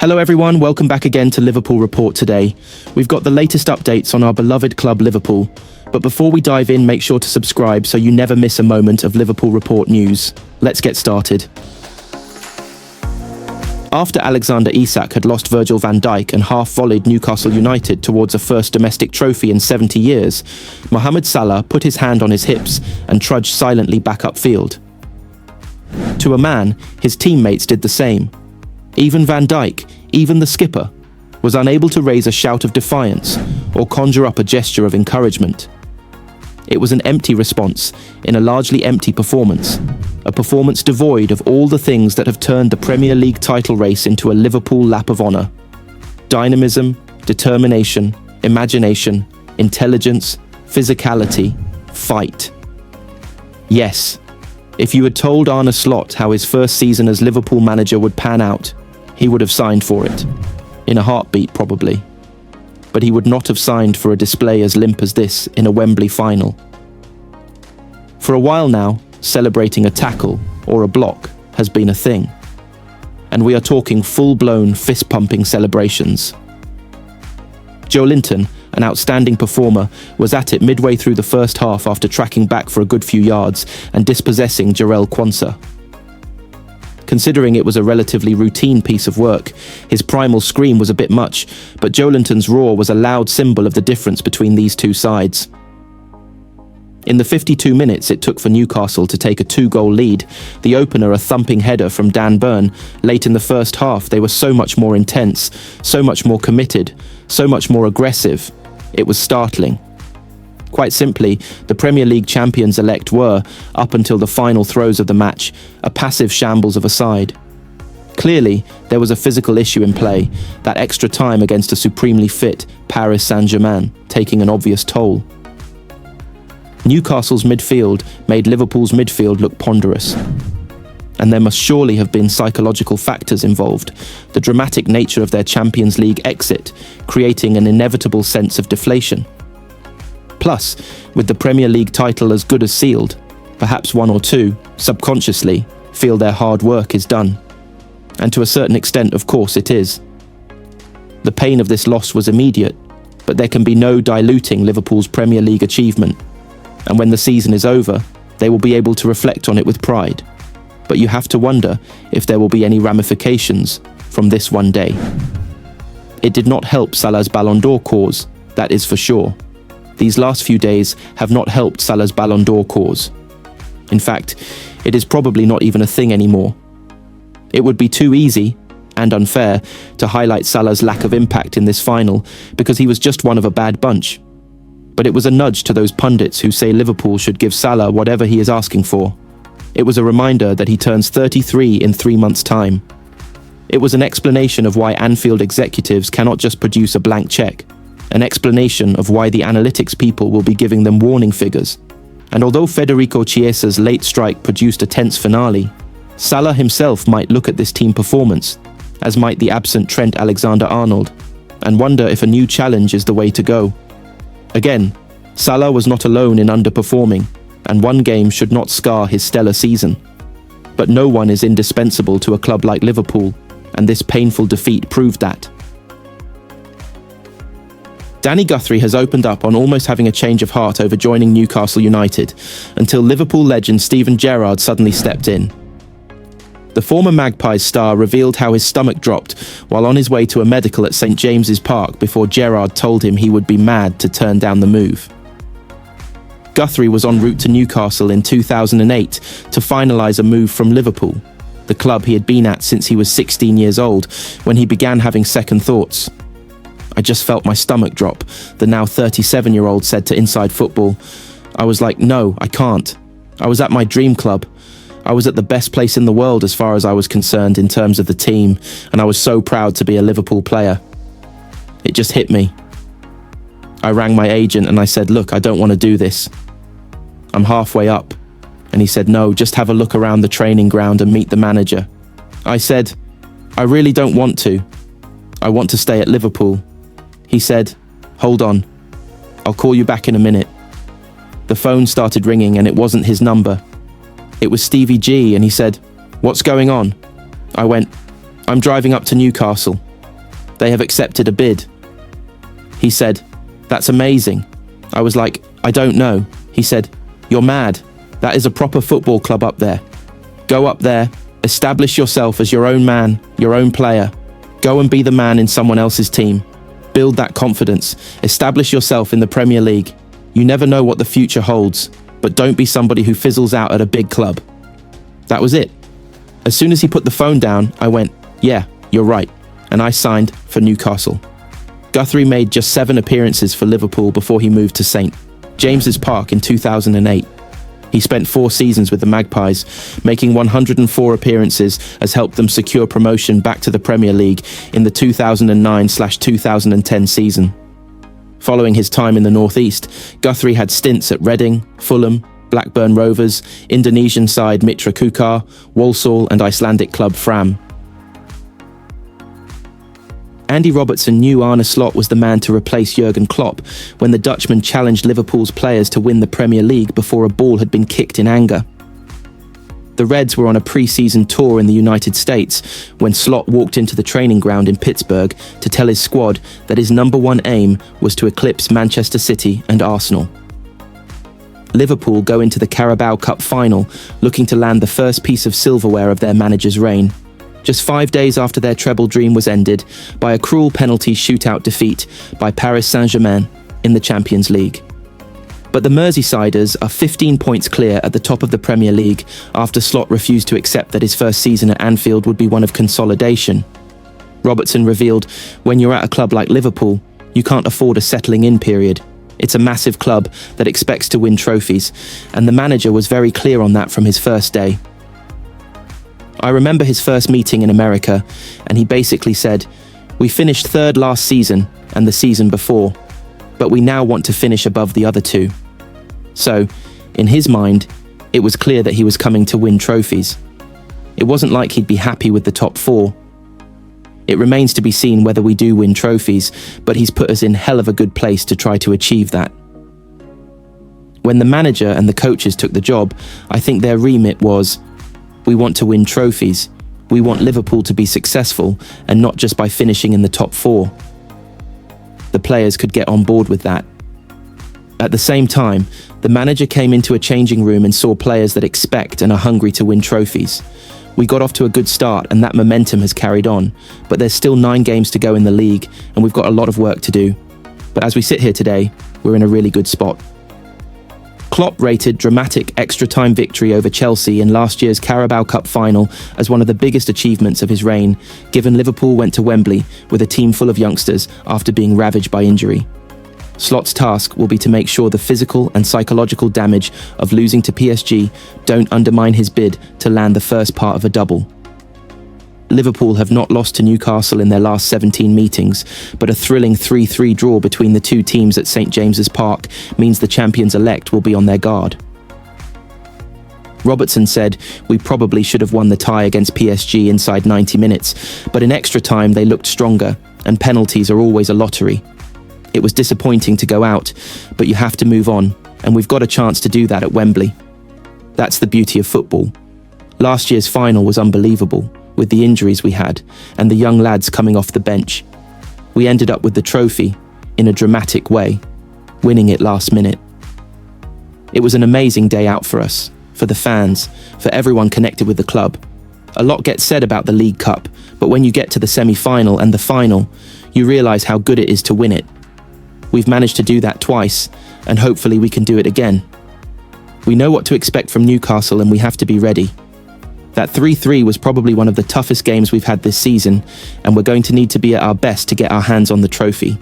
Hello everyone, welcome back again to Liverpool Report today. We've got the latest updates on our beloved club Liverpool. But before we dive in, make sure to subscribe so you never miss a moment of Liverpool Report news. Let's get started. After Alexander Isak had lost Virgil van Dijk and half-volleyed Newcastle United towards a first domestic trophy in 70 years, Mohamed Salah put his hand on his hips and trudged silently back upfield. To a man, his teammates did the same. Even Van Dijk, even the skipper, was unable to raise a shout of defiance or conjure up a gesture of encouragement. It was an empty response in a largely empty performance, a performance devoid of all the things that have turned the Premier League title race into a Liverpool lap of honour. Dynamism, determination, imagination, intelligence, physicality, fight. Yes, if you had told Arneslot how his first season as Liverpool manager would pan out, he would have signed for it. In a heartbeat, probably. But he would not have signed for a display as limp as this in a Wembley final. For a while now, celebrating a tackle or a block has been a thing. And we are talking full-blown fist-pumping celebrations. Joelinton, an outstanding performer, was at it midway through the first half after tracking back for a good few yards and dispossessing Jarell Quansah. Considering it was a relatively routine piece of work, his primal scream was a bit much, but Joelinton's roar was a loud symbol of the difference between these two sides. In the 52 minutes it took for Newcastle to take a 2-goal lead, the opener a thumping header from Dan Burn, late in the first half they were so much more intense, so much more committed, so much more aggressive. It was startling. Quite simply, the Premier League champions-elect were, up until the final throes of the match, a passive shambles of a side. Clearly, there was a physical issue in play, that extra time against a supremely fit Paris Saint-Germain taking an obvious toll. Newcastle's midfield made Liverpool's midfield look ponderous. And there must surely have been psychological factors involved, the dramatic nature of their Champions League exit, creating an inevitable sense of deflation. Plus, with the Premier League title as good as sealed, perhaps one or two, subconsciously, feel their hard work is done. And to a certain extent, of course, it is. The pain of this loss was immediate, but there can be no diluting Liverpool's Premier League achievement. And when the season is over, they will be able to reflect on it with pride. But you have to wonder if there will be any ramifications from this one day. It did not help Salah's Ballon d'Or cause, that is for sure. These last few days have not helped Salah's Ballon d'Or cause. In fact, it is probably not even a thing anymore. It would be too easy and unfair to highlight Salah's lack of impact in this final because he was just one of a bad bunch. But it was a nudge to those pundits who say Liverpool should give Salah whatever he is asking for. It was a reminder that he turns 33 in 3 months' time. It was an explanation of why Anfield executives cannot just produce a blank check. An explanation of why the analytics people will be giving them warning figures. And although Federicochiesa's late strike produced a tense finale, Salah himself might look at this team performance, as might the absent Trent Alexander-Arnold, and wonder if a new challenge is the way to go. Again, Salah was not alone in underperforming, and one game should not scar his stellar season. But no one is indispensable to a club like Liverpool, and this painful defeat proved that. Danny Guthrie has opened up on almost having a change of heart over joining Newcastle United, until Liverpool legend Steven Gerrard suddenly stepped in. The former Magpies star revealed how his stomach dropped while on his way to a medical at St James's Park before Gerrard told him he would be mad to turn down the move. Guthrie was en route to Newcastle in 2008 to finalise a move from Liverpool, the club he had been at since he was 16 years old, when he began having second thoughts. I just felt my stomach drop, the now 37-year-old said to Inside Football. I was like, no, I can't. I was at my dream club. I was at the best place in the world as far as I was concerned in terms of the team, and I was so proud to be a Liverpool player. It just hit me. I rang my agent and I said, look, I don't want to do this. I'm halfway up. And he said, no, just have a look around the training ground and meet the manager. I said, I really don't want to. I want to stay at Liverpool. He said, hold on, I'll call you back in a minute. The phone started ringing and it wasn't his number. It was Stevie G and he said, what's going on? I went, I'm driving up to Newcastle. They have accepted a bid. He said, "That's amazing." I was like, "I don't know." He said, "You're mad. That is a proper football club up there. Go up there, establish yourself as your own man, your own player. Go and be the man in someone else's team. Build that confidence. Establish yourself in the Premier League. You never know what the future holds, but don't be somebody who fizzles out at a big club." That was it. As soon as he put the phone down, I went, "Yeah, you're right," and I signed for Newcastle. Guthrie made just 7 appearances for Liverpool before he moved to St. James's Park in 2008. He spent 4 seasons with the Magpies, making 104 appearances, has helped them secure promotion back to the Premier League in the 2009/2010 season. Following his time in the North East, Guthrie had stints at Reading, Fulham, Blackburn Rovers, Indonesian side Mitra Kukar, Walsall and Icelandic club Fram. Andy Robertson knew Arne Slot was the man to replace Jurgen Klopp when the Dutchman challenged Liverpool's players to win the Premier League before a ball had been kicked in anger. The Reds were on a pre-season tour in the United States when Slot walked into the training ground in Pittsburgh to tell his squad that his number one aim was to eclipse Manchester City and Arsenal. Liverpool go into the Carabao Cup final looking to land the first piece of silverware of their manager's reign, just 5 days after their treble dream was ended by a cruel penalty shootout defeat by Paris Saint-Germain in the Champions League. But the Merseysiders are 15 points clear at the top of the Premier League after Slot refused to accept that his first season at Anfield would be one of consolidation. Robertson revealed, "When you're at a club like Liverpool, you can't afford a settling-in period. It's a massive club that expects to win trophies, and the manager was very clear on that from his first day." I remember his first meeting in America, and he basically said, "We finished 3rd last season and the season before, but we now want to finish above the other 2. So, in his mind, it was clear that he was coming to win trophies. It wasn't like he'd be happy with the top 4. It remains to be seen whether we do win trophies, but he's put us in hell of a good place to try to achieve that." When the manager and the coaches took the job, I think their remit was, we want to win trophies. We want Liverpool to be successful and not just by finishing in the top 4. The players could get on board with that. At the same time, the manager came into a changing room and saw players that expect and are hungry to win trophies. We got off to a good start and that momentum has carried on, but there's still 9 games to go in the league and we've got a lot of work to do. But as we sit here today, we're in a really good spot. Klopp rated dramatic extra-time victory over Chelsea in last year's Carabao Cup final as one of the biggest achievements of his reign, given Liverpool went to Wembley with a team full of youngsters after being ravaged by injury. Slot's task will be to make sure the physical and psychological damage of losing to PSG don't undermine his bid to land the first part of a double. Liverpool have not lost to Newcastle in their last 17 meetings, but a thrilling 3-3 draw between the 2 teams at St James's Park means the champions-elect will be on their guard. Robertson said, "We probably should have won the tie against PSG inside 90 minutes, but in extra time they looked stronger, and penalties are always a lottery. It was disappointing to go out, but you have to move on, and we've got a chance to do that at Wembley. That's the beauty of football. Last year's final was unbelievable, with the injuries we had, and the young lads coming off the bench. We ended up with the trophy, in a dramatic way, winning it last minute. It was an amazing day out for us, for the fans, for everyone connected with the club. A lot gets said about the League Cup, but when you get to the semi-final and the final, you realise how good it is to win it. We've managed to do that twice, and hopefully we can do it again. We know what to expect from Newcastle and we have to be ready. That 3-3 was probably one of the toughest games we've had this season, and we're going to need to be at our best to get our hands on the trophy.